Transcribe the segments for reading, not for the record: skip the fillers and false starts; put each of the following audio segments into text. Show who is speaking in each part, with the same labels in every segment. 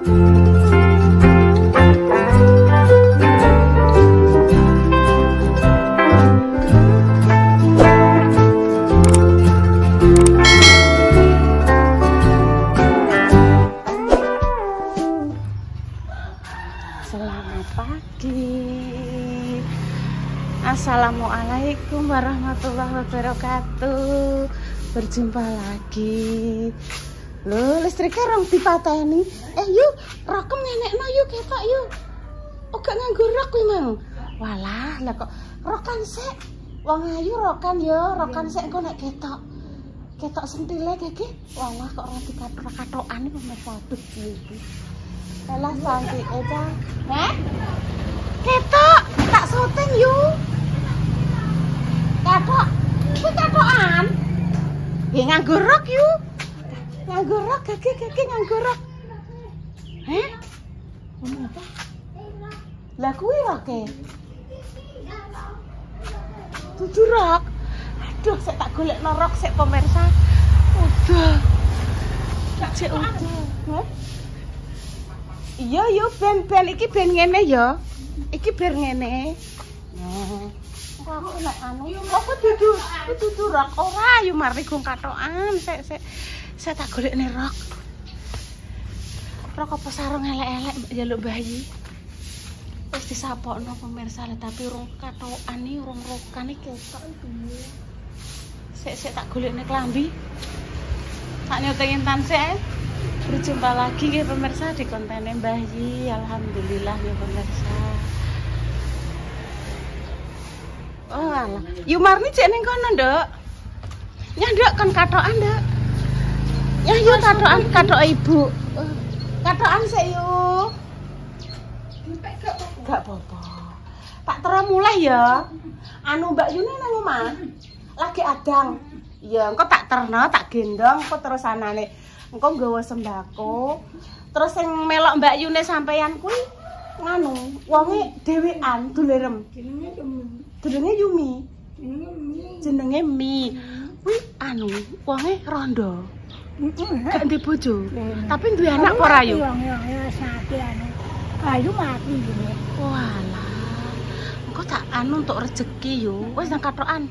Speaker 1: Selamat pagi. Assalamualaikum warahmatullahi wabarakatuh. Berjumpa lagi. Loh, listriknya rong dipateni. Yuk, rokem nenekno yuk ketok yuk. Oh, gak nganggo rok kuwi, Mang. Walah, lah kok rokan sik. Wong ayu rokan ya, rokan sik engko nek ketok. Ketok sentile iki. Walah kok ora dikatok-katokan iki pemirsa. Aduh, iki. Alah cantik aja. Ketok, tak syuting yuk. Ketok, kuwi ketokan. Ya nganggo rok yuk. Nganggo rok, gege nganggo rok. Apa? Lah kuwi roke. Dudu rok. Aduh, sik tak golekno rok sik pemirsa. Udah. Cek udah. Iya yo ben iki ben ngene ya. Iki ben ngene. Kok aku nek anu apa dudu rok ora yo mari gong katokan sik tak golekne rok. Rok apa sarung elek-elek njaluk bayi. Wis disapokno pemirsa tapi urung katokan iki urung rokan iki ketok iki. Sik tak golekne klambi. Sak nyotengin tan sik. Berjumpa lagi ya pemirsa di kontennya Mbah Yi. Alhamdulillah ya pemirsa. Oh alah, Yumarni cek ning kono, Nduk. Nyah Nduk kon katokan, Nduk. Nyah yo katok ibu. Katokan sik yo. Gak apa-apa. Tak terus mulai ya. Anu Mbak Yuni nang omah. Lagi adang. Ya engko tak terno, tak gendong engko terus anane. Engko nggawa sembako. Terus sing melok Mbak Yune sampeyan kuwi nganu, wonge dhewean dolerem. Jenenge Yumi. Jenenge Mi. Kuwi anu, wonge rondo. Gak ndek bojo. Tapi duwe anak apa ora yo? Ya sakit anu. Ayu mati ngene. Walah. Engko tak anu untuk rezeki yo. Wis nang katokan.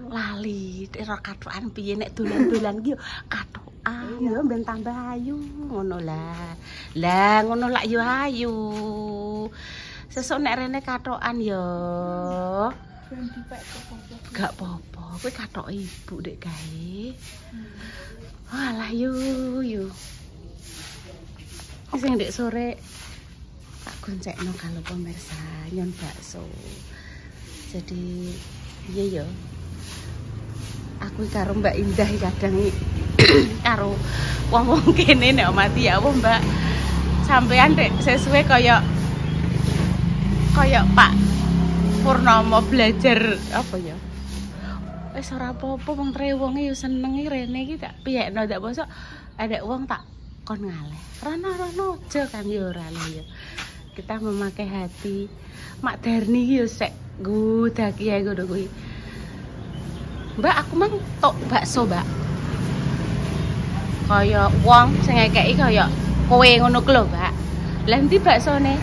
Speaker 1: Lali ora katokan piye nek dolan-dolan ki yo katokan yo ben tambah ayu ngono lah. Lah ngono lak yo ayu. Sesuk nek rene katokan yo. Gak apa-apa, kowe katok ibu dek gawe. Walah yo. Sing ndek sore tak goncekno kalau pemirsa nyon bakso. Jadi iya ya. Aku karo Mbak Indah kadang karo wong-wong kene nek mati ya Mbak. Sampean dek sesuai kaya Pak Purnomo belajar apa ya? Wis ora apa-apa wong trewonge yo senengi rene iki tak piyekno ndak bosok ada wong tak kon ngaleh. Rono aja kan yo ora ya. Kita memakai hati. Mak Darni yo sek gudaki ae ngono kuwi. Mbak aku mang tok bakso, Mbak. Kaya wong sing ngekeki kaya kowe ngono ku lho, Mbak. Lah endi baksone?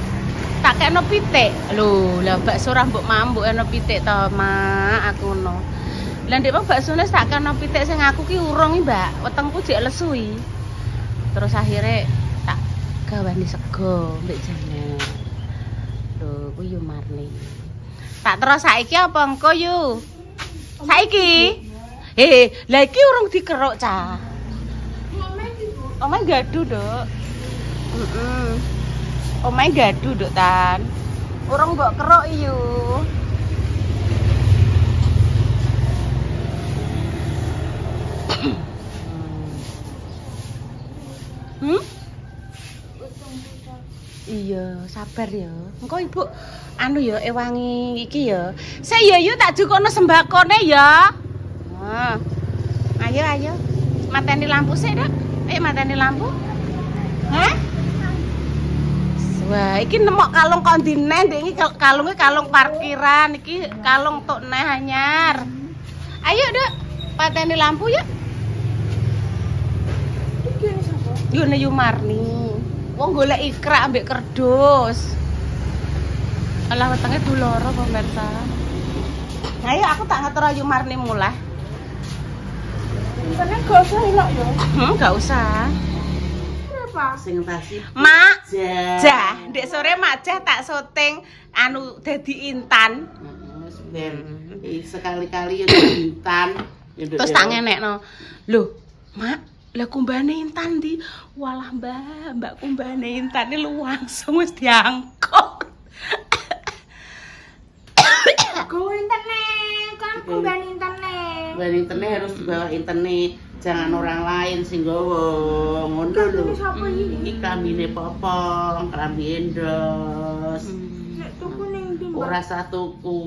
Speaker 1: Tak kekno pitik. Lho, lah bakso ora mbok mambuk ana pitik to, Mak, aku ngono. Lah ndek wong baksone tak kekno pitik sing aku ki urung iki, Mbak. Wetengku jek lesu iki. Terus akhirnya tak gawani sego mbek jane. Lho, kuwi yo marni. Tak terus saiki apa engko yo? Saiki? Lah iki urung dikeruk, Cah. Omahe gaduh, Dok. Omahe gaduh, Dok, Tan. Urung mbok keruk yo. Iya, sabar ya. Engko Ibu anu ya ewangi iki ya. Sik ya yo tak jukokno sembakone ya. Nah. Ayo. Mateni lampu sik, Dak. Mateni lampu. Hah? Wah, iki nemok kalung kontinen, iki kalungnya kalung parkiran, iki kalung tok neh anyar. Ayo, Dek. Pateni lampu ya. Yo ne Yumarni. Wong golek ikrak ambek kerdus. Alah wetenge duloro pemirsa. Ayo aku tak ngatur Yumarni mulai.
Speaker 2: Internet gak usah elok yo.
Speaker 1: Gak usah.
Speaker 2: Kenapa?
Speaker 3: Sing tasi.
Speaker 1: Mak, jah, ndek sore Mak jah tak syuting anu dadi Intan.
Speaker 3: Sekali-kali ya Intan.
Speaker 1: Terus tak ngenekno. Lho, Mak, lah kumbane Intan di. Walah Mbak kumbane Intan iki langsung wis diangkut.
Speaker 2: Go internet, kan kumbang internet.
Speaker 3: Kumbang internet harus dibawa internet, jangan orang lain sing gowo. Ngono lho.
Speaker 2: Siapa iki?
Speaker 3: Iki klambine Popong, klambi Endos.
Speaker 2: Nek tuku ning ndi?
Speaker 3: Ora satuku.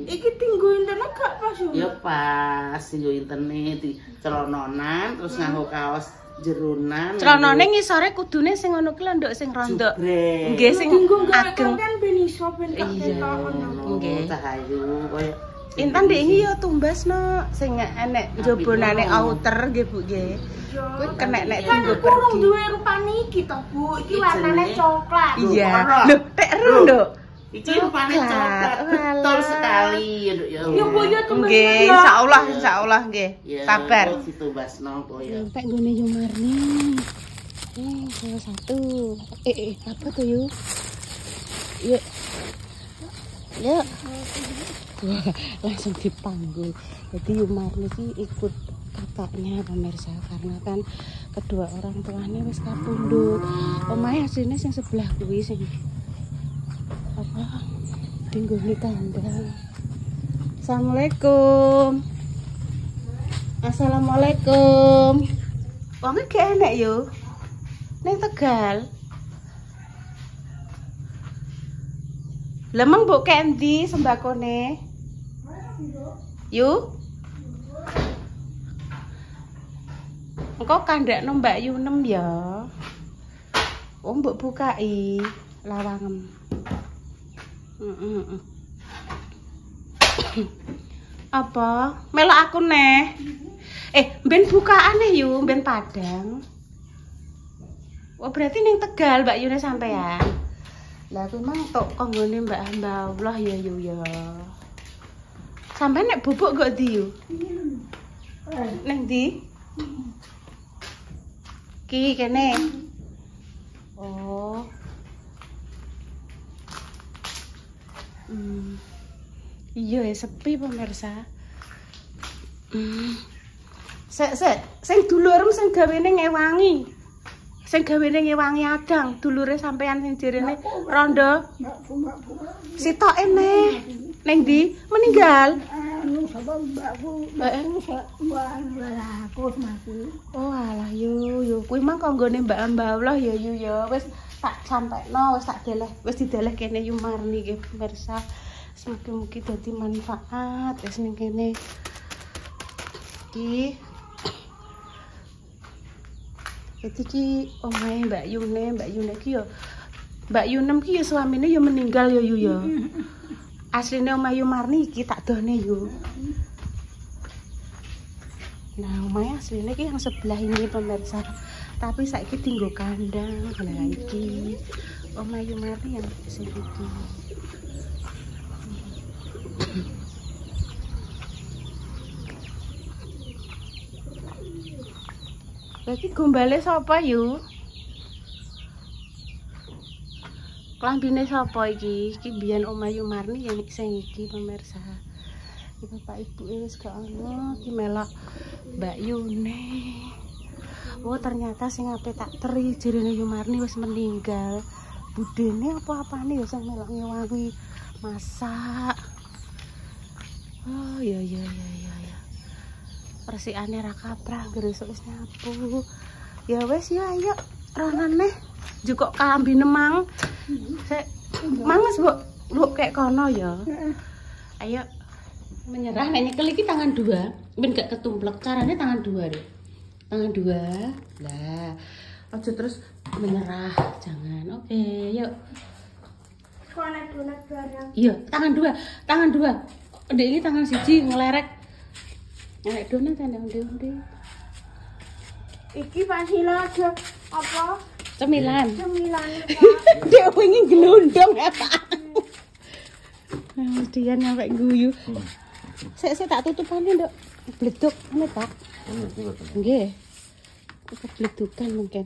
Speaker 2: Iki tinggo internet gak pas yo.
Speaker 3: Ya pas nggo internet di celononan terus nganggo kaos jerunan.
Speaker 1: Celonane ngisore kudune sing ngono ki lho nduk sing rondok. Nggih sing ageng.
Speaker 2: Kan ben iso ben tak
Speaker 1: Iya. Nggih.
Speaker 3: Cahayu koyo
Speaker 1: Intan ndek iki yo tumbasno sing enek njobonane outer nggih Bu nggih. Kuwi kena nek
Speaker 2: Kan
Speaker 1: tinggo
Speaker 2: aku urung
Speaker 1: pergi.
Speaker 2: duwe rupane iki to, Bu. Iki
Speaker 3: Iki
Speaker 2: warnane
Speaker 3: jenenge-
Speaker 2: coklat.
Speaker 1: Iya.
Speaker 3: Ora.
Speaker 1: Lho, tek ru nduk.
Speaker 3: iki rupane coklat betul
Speaker 1: Walah.
Speaker 3: sekali ya Nduk ya.
Speaker 2: Ya Bu ya tumbas.
Speaker 1: Nggih, insyaallah nggih.
Speaker 3: Ya,
Speaker 1: Sabar.
Speaker 3: kok ditumbasno koyo.
Speaker 1: Sampai gone Yumarni. Salah satu. Apa tuh yuk? Yuk. Yuk. Wah, langsung dipanggul. Jadi Yumarni sih ikut kakaknya pemirsa karena kan kedua orang tuanya wis kapundhut. Omahe asline sing sebelah kuwi sing apa? Tinggone kandang. Assalamualaikum. Assalamualaikum. Wonge gak enak yo. Ning Tegal. Lemeng mbok kendi sembakone. Yu. Engko kandakno Mbak Yunem ya. Oh mbok bukai lawangem. Apa? Melok aku neh. Ben bukaane yu, ben Padang. Oh berarti ning Tegal Mbak Yune sampean. Lah kuwi mang tok kanggone Mbak Allah ya yu ya. Sampeyan nek bubuk kok ndi yu? Ning ndi? Ki kene. Oh. Iya sepi pemirsa. Sing dulurem sing gawene ngewangi. Sing gawene ngewangi adang, dulure sampean sing jerene rondo. Sitoke neh. Ning ndi? Meninggal.
Speaker 2: Anu sapa mbakku? Mbakku mati.
Speaker 1: Oh alah yo kuwi mah kanggone Mbak Allah ya yu ya. Wis tak sampekno, wis tak deleh, wis dideleh kene Yumarni nggih pemirsa. Mugi-mugi dadi manfaat wis ning kene. Iki iki omahe Mbak Yune ki yo. Mbak Yunem ki yo suamine yo meninggal yo yu ya. Asline omah Yumarni iki tak done yo. Nah, omahe asline ki yang sebelah ini pemirsa. Tapi saiki tinggo kandang. Lah iki omah Yumarni yang sing iki. Berarti gombale sapa yu? Klambine sapa iki? Iki biyen omah Yumarni yang sing iki pemirsa. Iki bapak ibu wis gak ono, iki melok Mbak Yune. Oh ternyata sing ape tak teri jerene Yumarni wis meninggal. Budene apa-apane ya sing melok ngewangi masak. Oh iya. Persikane ra kaprah gresuk wis nyapu. Ya wis ya ayo ronane jukok kambine mang. Sik manges mbok kek kono ya. Ayo menyerah nek nyekel iki tangan dua, ben gak ketumplek. Carane tangan dua deh. Tangan dua. Lah, aja terus menyerah, jangan. Oke, yuk.
Speaker 2: Konek donat barang.
Speaker 1: Iya, tangan dua. Tangan dua. Ndek iki tangan siji ngelerek. Nek donat tandang ndi.
Speaker 2: Iki Pasila aja apa?
Speaker 1: Cemilan.
Speaker 2: Cemilan Pak.
Speaker 1: Dia pengen gelundung ya Pak. Dia sampai guyu. Saya tak tutupannya Dok. Bleduk ini Pak. Nggih. Kebledukan mungkin.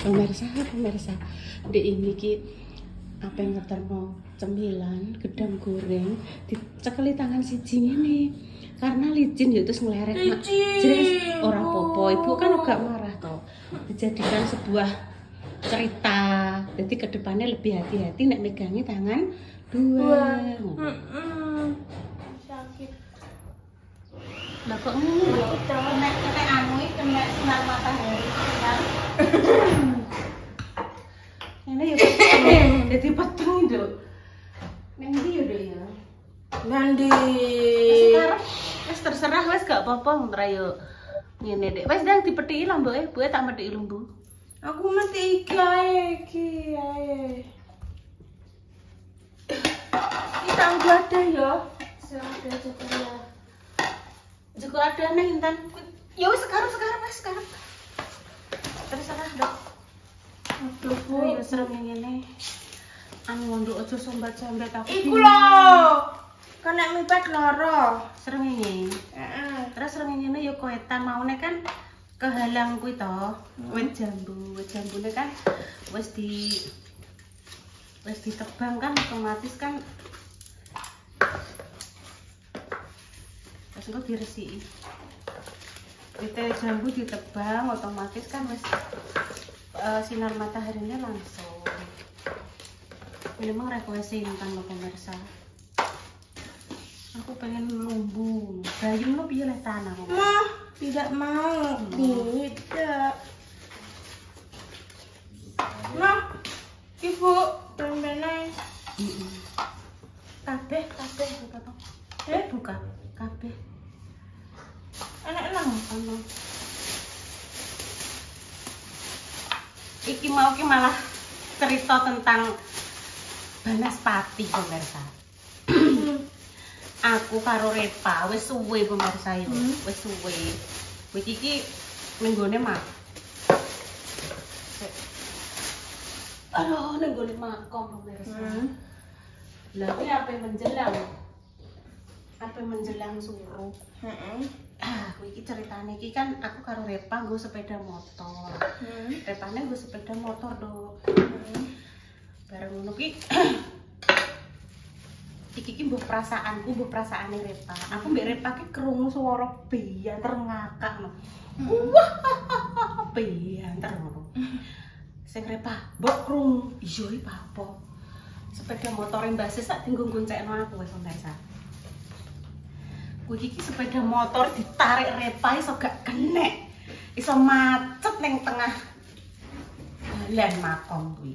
Speaker 1: Pemirsa, di ini ki apa yang ngeterno cemilan, gedang goreng, dicekeli tangan siji ini karena licin ya terus ngelerek mak. Jelas ora popo, ibu kan agak marah toh. Dijadikan sebuah cerita, jadi kedepannya lebih hati-hati nek megangi tangan dua.
Speaker 2: Sakit.
Speaker 1: Lah kok ngene lho, nek anu iki kena sinar matahari kan. Ini ya jadi peteng Dok. Ning ndi ya Dok ya?
Speaker 2: Nandi.
Speaker 1: Sekarang wis terserah wis gak apa-apa ntra yo. Ngene Dek. Wis ndang dipethiki lho Mbok, Bu tak methiki lho Bu.
Speaker 2: Aku mesti iki ae. Kita udah ada ya. Sudah ya.
Speaker 1: Juga ada nang Intan. Ya wis sekarang wis sekarang. Terserah Dok.
Speaker 2: Aduh, Bu.
Speaker 1: Ayo serem ngene. Anu nduk aja sombat-sombat aku.
Speaker 2: Iku lho. Kan nek mipet loro.
Speaker 1: Serem ngene.
Speaker 2: Heeh.
Speaker 1: Terus serem ngene ya koetan maune kan kehalang kuwi to. Wit jambune kan wis ditebang kan otomatis kan terus engko diresiki. Wite jambu ditebang otomatis kan wis sinar mataharinya langsung. Memang request Intan lo pemirsa. Aku pengen lumbu. Bayung lo piye leh tanah.
Speaker 2: Mah, tidak mau. Tidak. Nah, Ibu, ben-benen.
Speaker 1: Kabeh buka to. Buka kabeh.
Speaker 2: Enak nang.
Speaker 1: Ono. Iki mau ki malah cerita tentang Banaspati pemirsa. Aku karo Repa wis suwe pemirsa yo, wis suwe. Wis iki nenggone mak. Aduh, nenggone makom pemirsa. Lah iki ape menjelang suruh.
Speaker 2: Heeh.
Speaker 1: Aku iki ceritane iki kan aku karo Repa nggo sepeda motor. Repane nggo sepeda motor, Dok. Bareng ngono ki iki mbuh perasaanku, mbuh perasaane Repa. Aku mbek Repa ki krungu swara bianter ngakak lho. Wah, bianter ngono. Sing Repa, mbok krungu. Iya iki apa? Sepeda motore Mbak Sis sak dinggo goncekno aku wis pemirsa. Kuwi iki sepeda motor ditarik Repa iso gak kenek. Iso macet ning tengah dalan makom kuwi.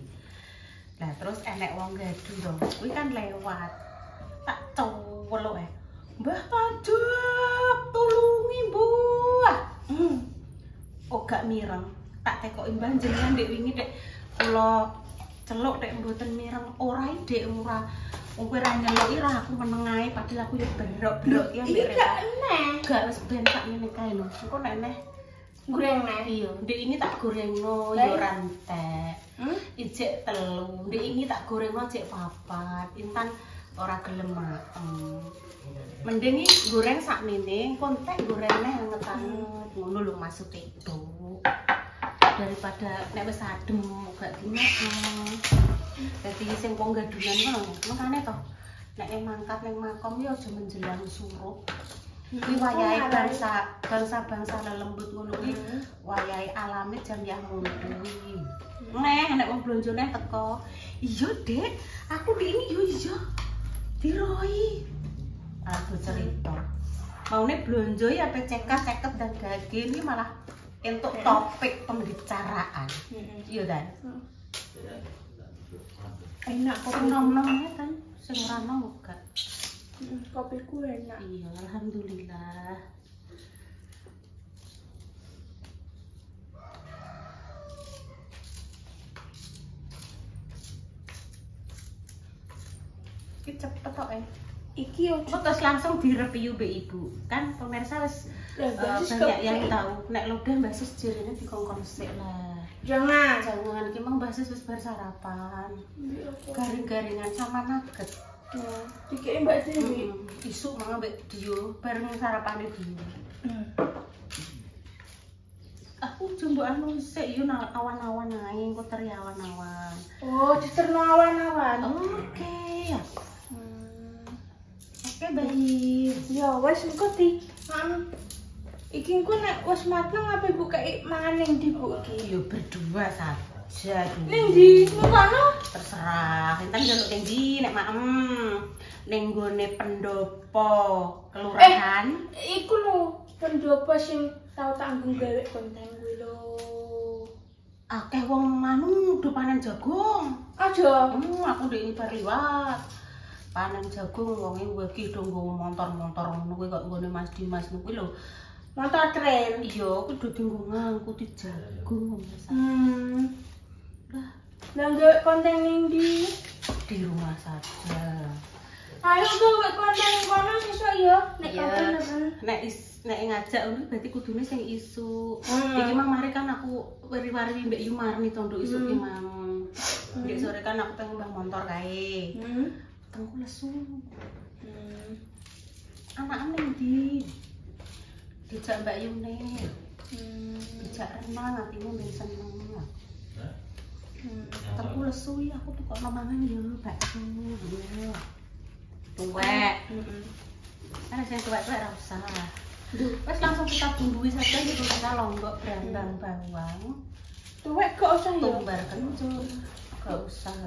Speaker 1: Lah terus enek wong gaduh to. Kuwi kan lewat. Tak cowelok Mbah Tajab, tulungi Mbah. Oh gak mireng. Tak tekoki Mbah jenengan ndek wingi Dek kula celuk Dek mboten mireng. Ora Dek ora. Wong kowe ra nyeluki ra aku meneng ae padahal aku yo berok-berok ya mbek Reva.
Speaker 2: Gak eneh.
Speaker 1: Gak wis ben sak ngene kae lho. Engko nek neh
Speaker 2: Goreng neh.
Speaker 1: iya, ndek ini tak gorengno yo rantek. Ijek telu, ndek ini tak gorengno jek papat. Intan ora gelem mateng. Mending iki goreng sakmene, kontek goreng neh anget-anget. Ngono lho maksud itu. Daripada nek wis adem gak dimakan. Dadi sing wong gadunan ngono, makane to. Nek mangkat ning makom ya aja menjelang suruh. Kuwi wayahe bangsa lelembut ngono kuwi. Wayahe alami jam yah mundu kuwi. Nek wong blonjone teko. Iya, Dek. Aku di ini yo iya. Diroi. Aku cerita. Maune blonjo ya ape cekas-ceket dan gage ini malah entuk topik pembicaraan. Iya, Dan.
Speaker 2: Enak
Speaker 1: Sing nom-nomnya kan sing ora nom gak.
Speaker 2: kopiku enak.
Speaker 1: Iya, alhamdulillah. Iki cepet kok
Speaker 2: Iki yo
Speaker 1: terus langsung direview be ibu kan pemirsa wis banyak yang tahu nek lodeh Mbak Sis jirine dikongkon sik lah.
Speaker 2: Jangan
Speaker 1: Jangan ki mang Mbak Sis wis bar sarapan. Garing-garingan sama nugget.
Speaker 2: Dikeke Mbak Dewi.
Speaker 1: Isuk mang ambek Dio bareng sarapane Dio. Aku jumbo anu sik yo awan-awan ae engko teri awan-awan.
Speaker 2: Oh, diterno awan-awan.
Speaker 1: Oke. Oke, baik.
Speaker 2: Ya wes engko di iki engko nek wis mateng apa Ibu kei mangan ning ndi Bu iki?
Speaker 1: Yo berdua saja.
Speaker 2: Ning ndi? Ngono?
Speaker 1: Terserah. Entar njaluk ning ndi nek maem. Ning gone pendopo kelurahan.
Speaker 2: Iku lho pendopo sing tau tanggung gawe konten kuwi lho.
Speaker 1: Akeh wong manu do panen jagung.
Speaker 2: Aja.
Speaker 1: Aku ndek bar liwat. Panen jagung wonge iki do nggo motor-motor ngono kuwi kok nggone Mas Dimas kuwi lho.
Speaker 2: Motor keren.
Speaker 1: Iya, aku do dienggo ngangkuti jagung. Lah,
Speaker 2: gawe konten ning ndi?
Speaker 1: di rumah saja.
Speaker 2: Ayo gawe konten ning kono sesuk ya. Nek kapan
Speaker 1: Nek ngajak ngono berarti kudune sing isu. Iki mang mari kan aku wari-wari Mbak Yumarni tondo isu ki mang. Ndek sore kan aku pengen mbah motor kae. Tengku lesu. Anak ning ndi? Dijak Mbak Yune. Dijak renang atine ben seneng. Tengku lesu ya aku tuh kok mangan ya bakso. Tuwek. Ada yang tuwek-tuwek ra usah. Wes langsung kita bumbui saja gitu kita lombok brambang bawang.
Speaker 2: tuwek gak usah ya.
Speaker 1: Tumbar kencur. Gak usah.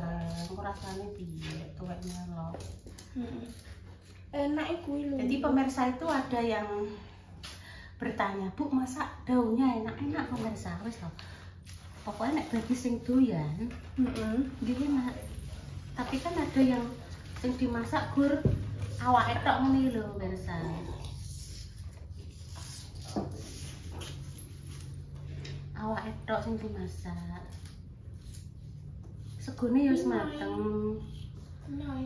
Speaker 1: Aku rasanya piye tuwek melok.
Speaker 2: Enak kuwi lho.
Speaker 1: Jadi pemirsa itu ada yang bertanya, "Bu, masak daunnya enak-enak pemirsa?" Wes loh. Pokoknya nek bagi sing doyan, nggih enak. Tapi kan ada yang sing dimasak gur awake tok ngene lho pemirsa. Awake tok sing dimasak. Segone ya wis mateng.
Speaker 2: Kinai.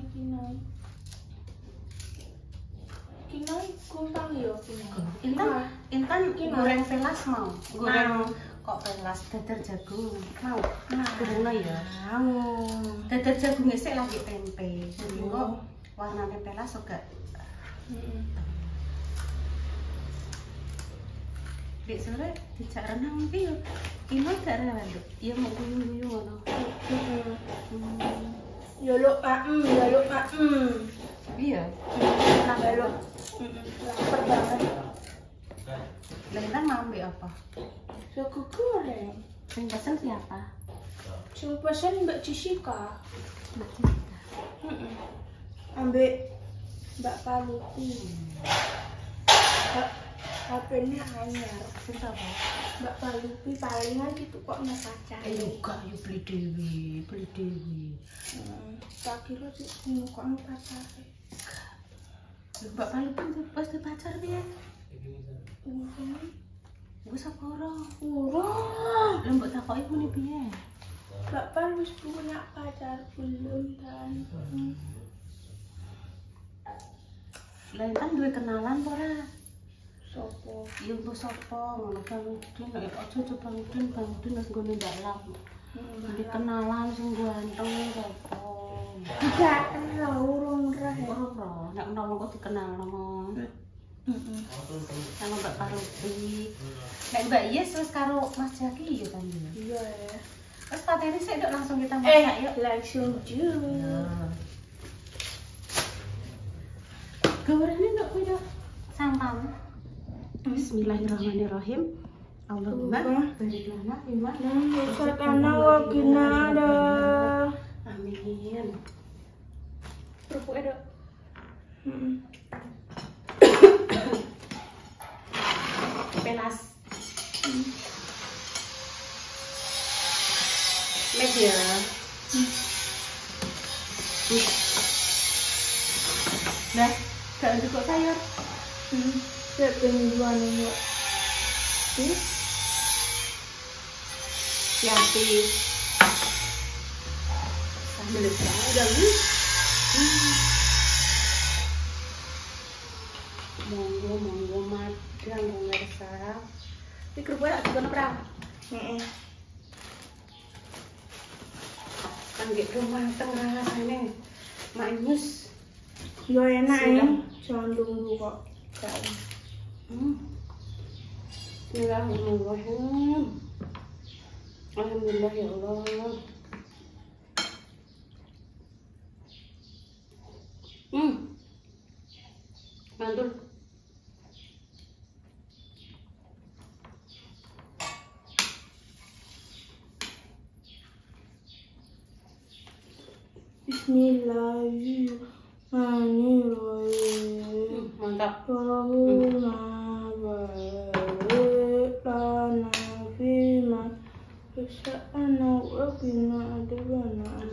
Speaker 2: Kinai kumpang ya kinai.
Speaker 1: Intan goreng velas mau. Goreng kok velas dadar jagung. Mau. Gorengno ya.
Speaker 2: Mau.
Speaker 1: Dadar jagung sik lagi tempe. Jadi kok warnane velas juga. Dek sore dijak renang iki yo. Ino gak renang, Nduk. Ya mau guyu-guyu ngono.
Speaker 2: Ya lo
Speaker 1: Iya.
Speaker 2: Ya lo. Lapar banget.
Speaker 1: Lentan mau ambil apa?
Speaker 2: Suku goreng.
Speaker 1: Yang pesen siapa?
Speaker 2: Sing pesen Mbak Jessica.
Speaker 1: Mbak Cinta.
Speaker 2: Ambek Mbak Paluti. HP-nya anyar.
Speaker 1: Cinta apa?
Speaker 2: Mbak Paluti palingan gitu kok nek pacar.
Speaker 1: Enggak, yo beli dewi.
Speaker 2: Tak kira sih kok nek pacar.
Speaker 1: Mbak Palu pun pasti pacar piye? Wis apa ora?
Speaker 2: Urung.
Speaker 1: Lah mbok takoki muni piye?
Speaker 2: Mbak Palu wis punya pacar belum kan?
Speaker 1: Lah entan duwe kenalan apa ora?
Speaker 2: Sopo?
Speaker 1: Ya mbok sapa ngono kan mungkin nek aja coba mungkin wis nggone dalam. Nanti kenalan sing ganteng sapa?
Speaker 2: Tidak kenal urung roh.
Speaker 1: Ora, nek menawa kok dikenalno. Sama Mbak Paruti. Nek Mbak Yes wis karo Mas Jaki ya kan.
Speaker 2: Iya ya.
Speaker 1: Wes pateni sik Dok, langsung kita masak yuk.
Speaker 2: Langsung jus.
Speaker 1: Gorengane Dok kuwi Dok. Santan. Bismillahirrahmanirrahim. Allahumma barik lana fima
Speaker 2: Sakana wa kinada.
Speaker 1: Amin.
Speaker 2: Kerupuk Dok.
Speaker 1: Pelas. Media. Nah, gak cukup sayur.
Speaker 2: Saya penjuan ini.
Speaker 1: Yati. Sambil jalan. Monggo madang pemirsa. Iki kerupuknya tak dikono pra.
Speaker 2: Heeh.
Speaker 1: Kan nggih mateng rasane. Manis.
Speaker 2: Yo enak ya.
Speaker 1: Siap.
Speaker 2: Jangan tunggu kok.
Speaker 1: Bismillahirrahmanirrahim. Alhamdulillah ya Allah. Mantul.
Speaker 2: Bismillahirrahmanirrahim.
Speaker 1: Mantap.
Speaker 2: Allahumma barik lana fima rasa'ana wa qina adzabannar.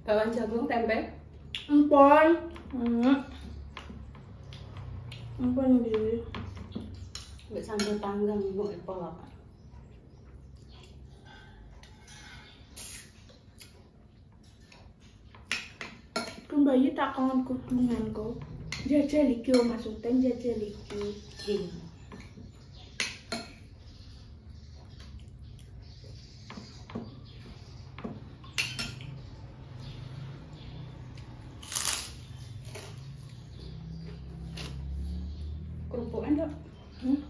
Speaker 1: Bakwan jagung tempe.
Speaker 2: Empon. Empon deh.
Speaker 1: Mbak sambal panggang mau epol.
Speaker 2: Bayi tak kangen kudungan kok. Jajal iki maksudnya jajal iki.
Speaker 1: Iya. Kerupuk enggak?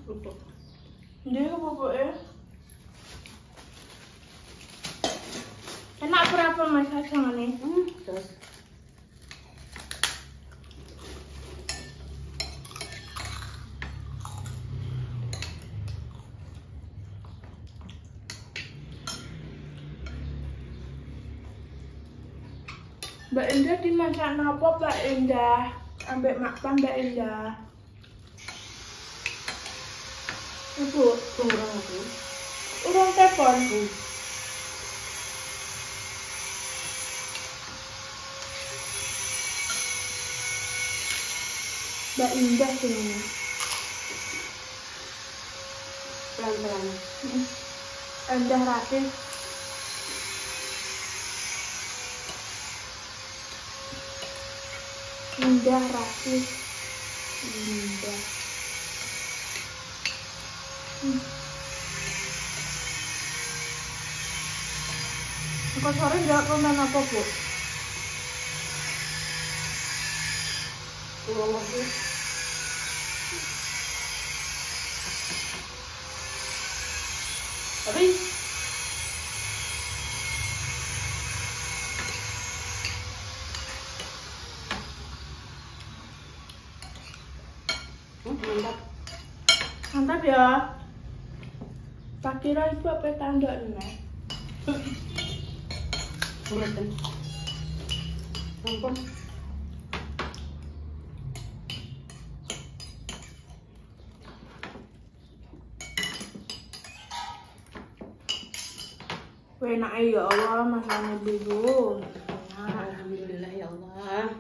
Speaker 1: Kerupuk.
Speaker 2: Dia pokoknya enak berapa mas asangannya?
Speaker 1: Terus
Speaker 2: Mbak Indah dimasak apa Mbak Indah? Ambek makan Mbak Indah. Ibu,
Speaker 1: kurang aku.
Speaker 2: urung telepon. Mbak Indah sini.
Speaker 1: Pelan-pelan.
Speaker 2: Indah Ratif. Indah Ratif. Indah. Engkau sore nggak komen apa bu?
Speaker 1: Kurang lagi. Tapi mantap.
Speaker 2: Mantap ya. Tak kira ibu apa tanda nih?
Speaker 1: Mboten. Ampun.
Speaker 2: Enak ya Allah, masaknya dulu.
Speaker 1: Alhamdulillah ya Allah.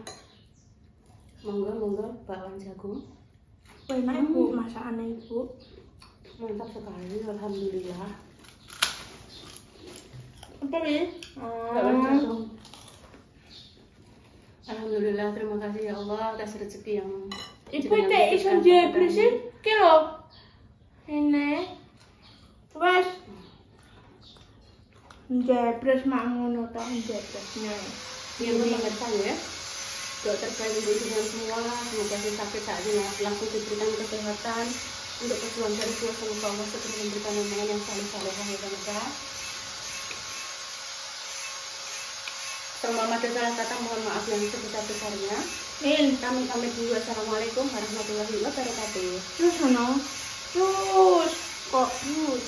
Speaker 1: Monggo bakwan jagung.
Speaker 2: Enak ibu, masakannya ibu.
Speaker 1: Mantap sekali, alhamdulillah.
Speaker 2: Apa nih?
Speaker 1: Bakwan jagung. Alhamdulillah, terima kasih ya Allah atas rezeki yang
Speaker 2: Ibu teh iso jebres sih, kilo. Ini, wes. Jebres mak ngono tak jebresnya.
Speaker 1: Yang pemirsa ya, dokter bayi ibu dengan semua, semoga si sakit saat ini langsung diberikan kesehatan untuk kesembuhan dari Tuhan. Semoga Allah segera memberikan nama yang saleh-salehah ya pemirsa. Kalau mama ada salah kata mohon maaf yang sebesar-besarnya. Kami pamit dulu. Assalamualaikum warahmatullahi wabarakatuh.
Speaker 2: Terus ono. Terus kok terus.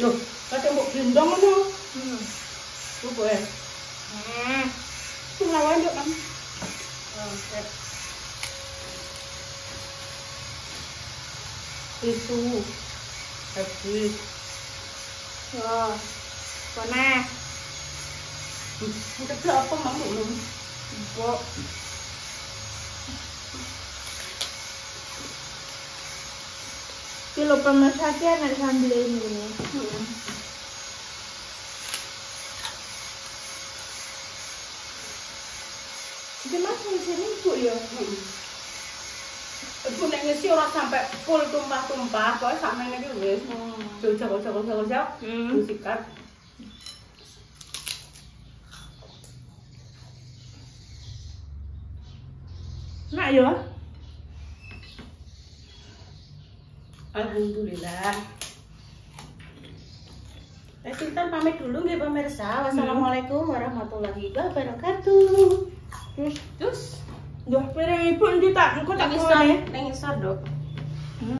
Speaker 1: Loh, kata mau gendong ono. Lupa ya. Lawan yuk kan. Oke. Itu habis.
Speaker 2: Oh, mana?
Speaker 1: Kita tuh apa mau belum?
Speaker 2: Bok. Kilo pemersatnya nek sambil ini. Iki Mas di sini Bu ya.
Speaker 1: Ibu nek ngisi ora sampai full tumpah-tumpah, kok sakmene iki wis. Jauh-jauh disikat.
Speaker 2: Nak ya.
Speaker 1: Alhamdulillah. Sinten pamit dulu nggih pemirsa. Wassalamualaikum warahmatullahi wabarakatuh.
Speaker 2: Terus, nggak piring ibu nanti tak, engko tak
Speaker 1: Nang
Speaker 2: kowe.
Speaker 1: ngisor, Dok.